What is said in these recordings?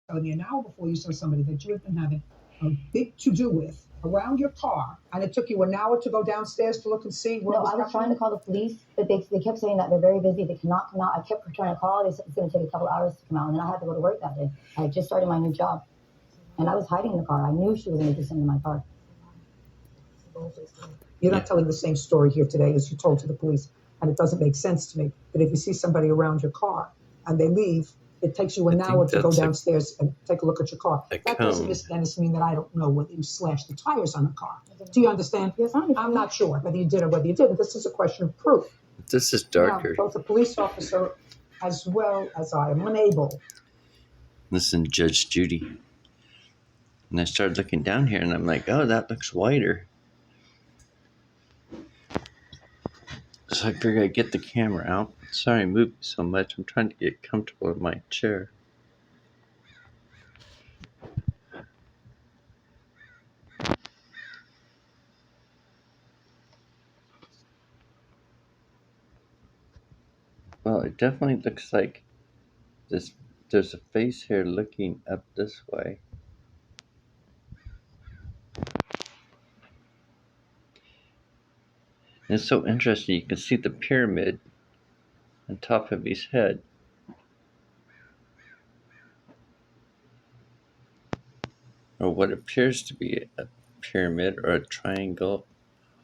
telling me an hour before you saw somebody that you had been having a big to do with around your car, and it took you an hour to go downstairs to look and see what No, was I was trying happening? to call the police, but they kept saying that they're very busy. They cannot come out. I kept trying to call. They said it's going to take a couple hours to come out, and then I had to go to work that day. I had just started my new job, and I was hiding in the car. I knew she was going to do something to my car. You're Yeah. not telling the same story here today as you told to the police, and it doesn't make sense to me that if you see somebody around your car and they leave, it takes you I an hour think to go that's downstairs and take a look at your car. a That doesn't, cone. Miss Dennis, mean that I don't know whether you slashed the tires on the car. Do you understand? Yes, I understand. I'm not sure whether you did or whether you didn't. This is a question of proof. This is Now, darker. both the police officer as well as I am unable. Listen, Judge Judy. And I started looking down here and I'm like, oh, that looks whiter. So I figured I'd get the camera out. Sorry I'm moving so much. I'm trying to get comfortable in my chair. Well, it definitely looks like this. There's a face here looking up this way. And it's so interesting. You can see the pyramid on top of his head. Or what appears to be a pyramid or a triangle.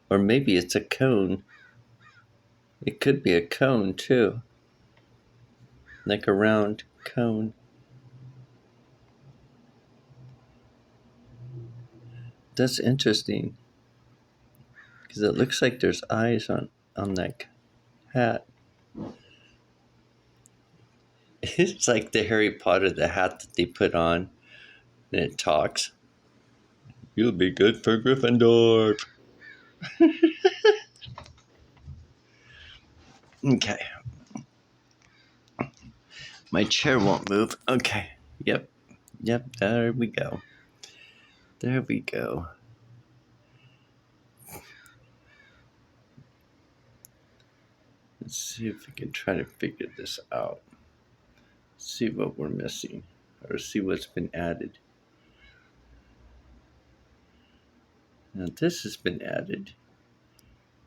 Or maybe it's a cone. It could be a cone too. Like a round cone. That's interesting. Because it looks like there's eyes on that hat. It's like the Harry Potter, the hat that they put on, and it talks. You'll be good for Gryffindor. Okay. My chair won't move. Okay. Yep. Yep. There we go. There we go. Let's see if we can try to figure this out. See what we're missing, or see what's been added. Now, this has been added.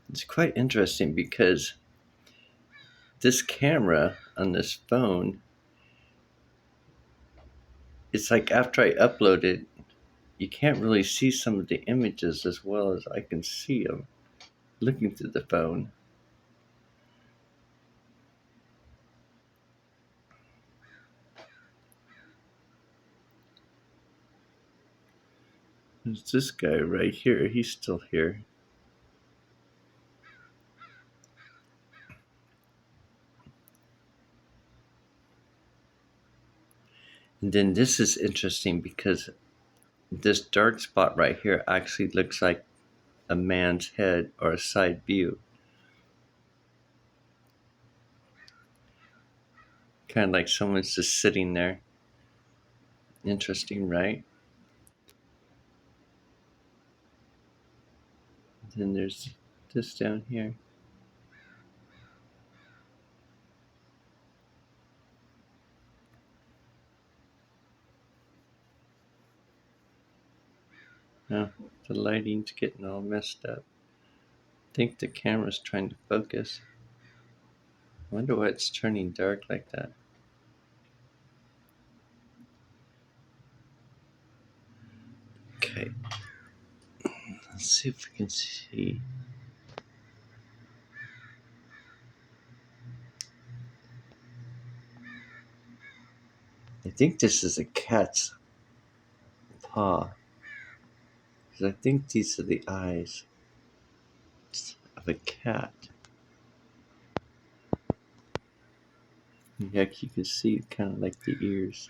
It's quite interesting because this camera on this phone, it's like after I upload it, you can't really see some of the images as well as I can see them looking through the phone. There's this guy right here. He's still here. And then this is interesting because this dark spot right here actually looks like a man's head or a side view. Kind of like someone's just sitting there. Interesting, right? Then there's this down here. Oh, the lighting's getting all messed up. I think the camera's trying to focus. I wonder why it's turning dark like that. Okay, let's see if we can see. I think this is a cat's paw. Because I think these are the eyes of a cat. And heck, you can see kind of like the ears.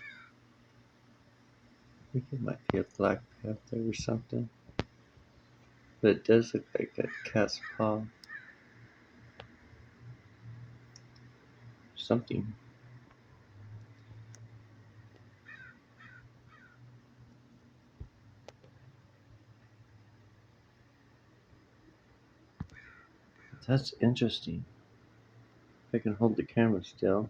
I think it might be a black panther or something. But it does look like a cat's paw. Something. That's interesting. If I can hold the camera still.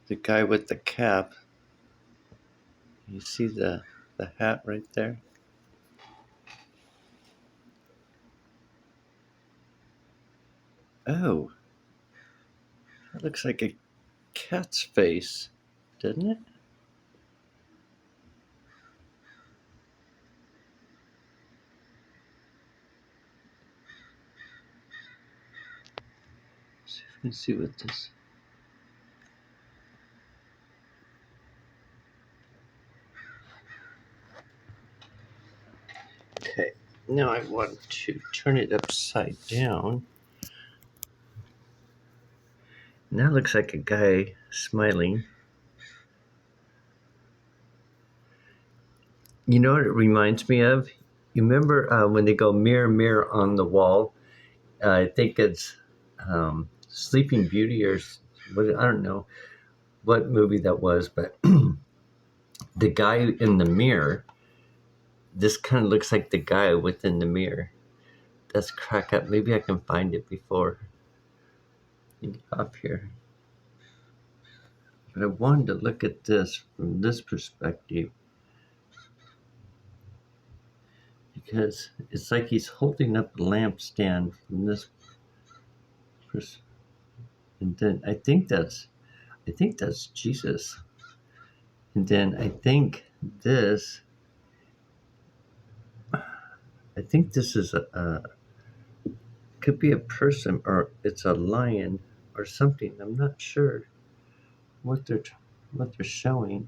The guy with the cap. You see the hat right there? Oh, that looks like a cat's face, doesn't it? See if we can see what this. Okay, now I want to turn it upside down. Now it looks like a guy smiling. You know what it reminds me of? You remember when they go mirror, mirror on the wall? I think it's Sleeping Beauty or what? I don't know what movie that was, but the guy in the mirror. This kind of looks like the guy within the mirror. That's crack up. Maybe I can find it before you get off here. But I wanted to look at this from this perspective because it's like he's holding up a lampstand from this perspective. And then I think that's Jesus. And then I think this is a could be a person or it's a lion or something. I'm not sure what they're showing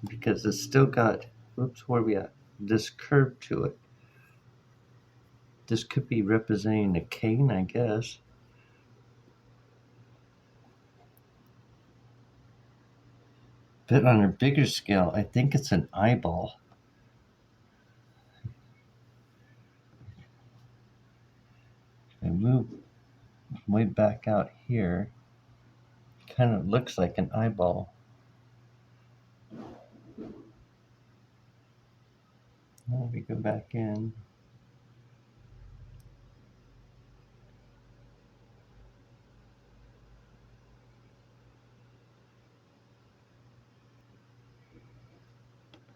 because it's still got where we at this curve to it. This could be representing a cane, I guess. But on a bigger scale, I think it's an eyeball. I move way back out here. Kind of looks like an eyeball. Now we go back in.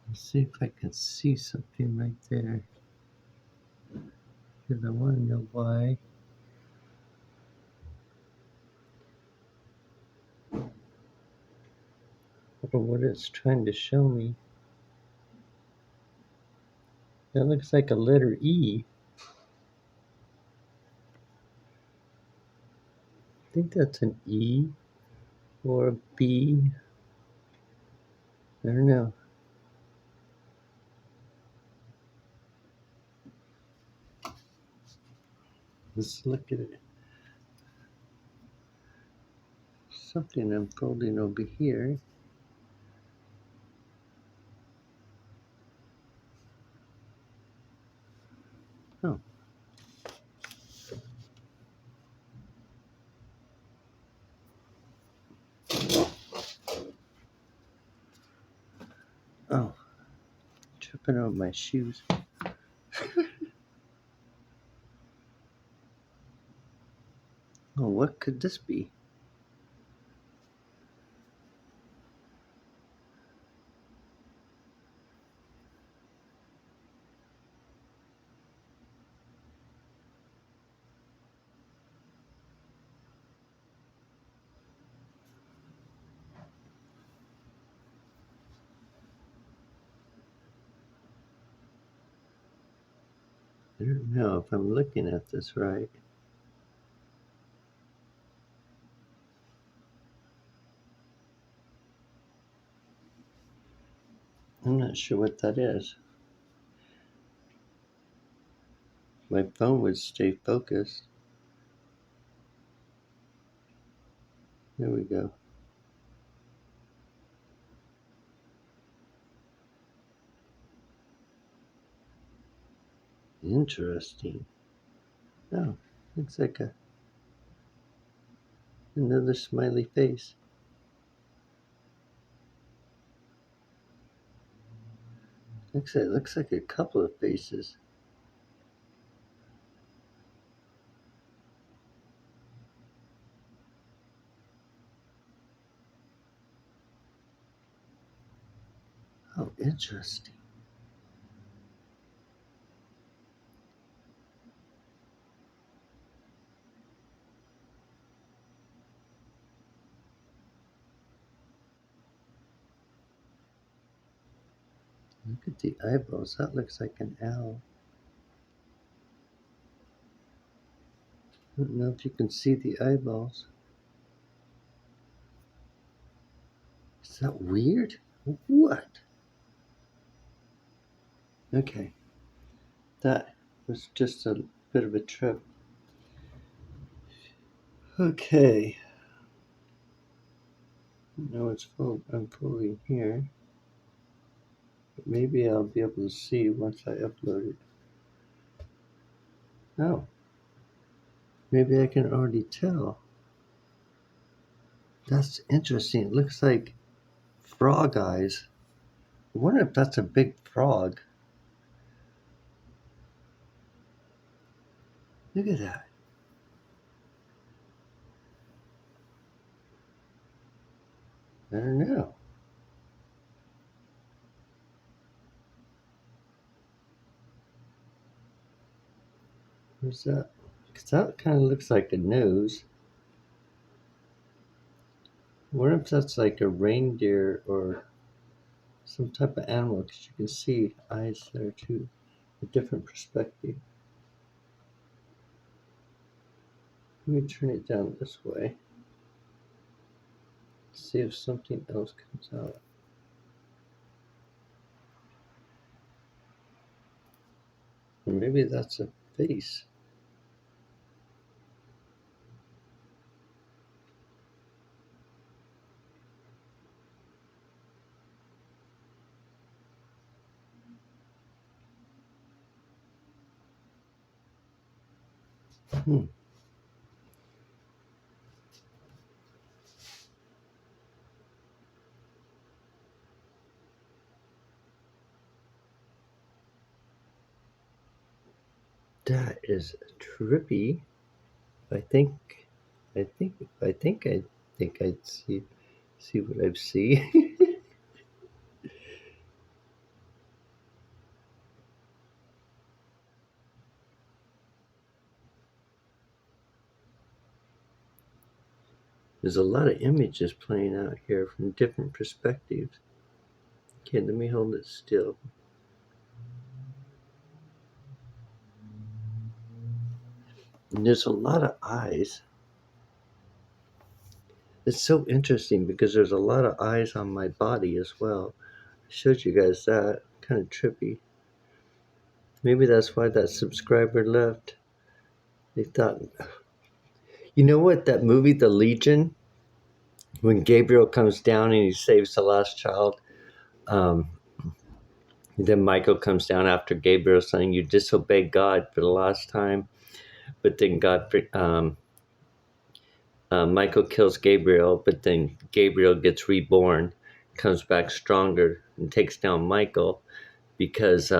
Let's see if I can see something right there. Because I want to know why. Or what it's trying to show me. That looks like a letter E. I think that's an E or a B. I don't know. Let's look at it. Something unfolding over here. Oh. Oh. Tripping over my shoes. Oh, what could this be? I don't know if I'm looking at this right. I'm not sure what that is. My phone would stay focused. There we go. Interesting. Oh, looks like another smiley face. It looks like a couple of faces. Oh, interesting. Look at the eyeballs. That looks like an owl. I don't know if you can see the eyeballs. Is that weird? What? Okay. That was just a bit of a trip. Okay. Now it's unfolding here. But maybe I'll be able to see once I upload it. Oh. Maybe I can already tell. That's interesting. It looks like frog eyes. I wonder if that's a big frog. Look at that. I don't know. Where's that? Because that kind of looks like a nose. I wonder if that's like a reindeer or some type of animal, because you can see eyes there too. A different perspective. Let me turn it down this way. See if something else comes out. Or maybe that's a face. Hmm. That is trippy. I think, I think, I think I'd see what I see. There's a lot of images playing out here from different perspectives. Okay, let me hold it still. And there's a lot of eyes. It's so interesting because there's a lot of eyes on my body as well. I showed you guys that. Kind of trippy. Maybe that's why that subscriber left. They thought, you know what, that movie, The Legion, when Gabriel comes down and he saves the last child, um, then Michael comes down after Gabriel saying, you disobeyed God for the last time. But then Michael kills Gabriel, but then Gabriel gets reborn, comes back stronger, and takes down Michael because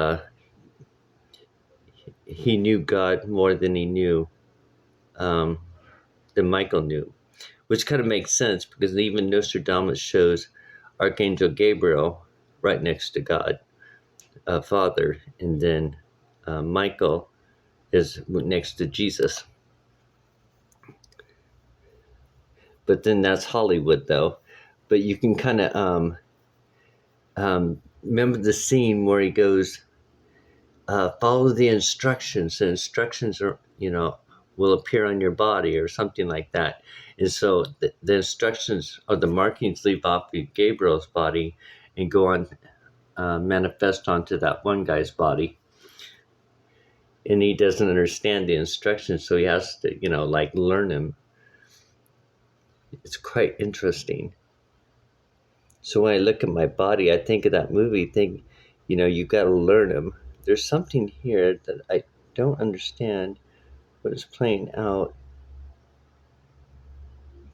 he knew God more than he knew, than Michael knew, which kind of makes sense because even Nostradamus shows Archangel Gabriel right next to God, Father, and then Michael is next to Jesus. But then that's Hollywood, though. But you can kind of remember the scene where he goes, follow the instructions. The instructions are, will appear on your body or something like that. And so the instructions or the markings leave off of Gabriel's body and go on, manifest onto that one guy's body. And he doesn't understand the instructions, so he has to, learn them. It's quite interesting. So when I look at my body, I think of that movie, you got to learn them. There's something here that I don't understand what is playing out,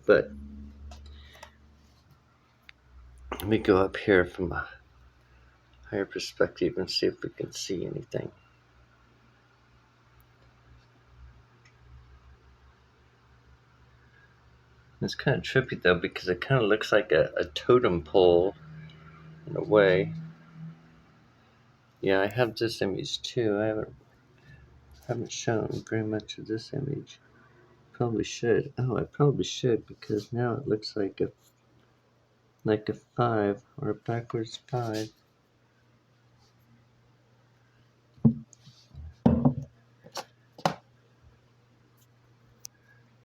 but let me go up here from a higher perspective and see if we can see anything. It's kind of trippy though because it kind of looks like a totem pole in a way. Yeah, I have this image too. I haven't shown very much of this image. Probably should. Oh, I probably should because now it looks like a 5 or a backwards 5.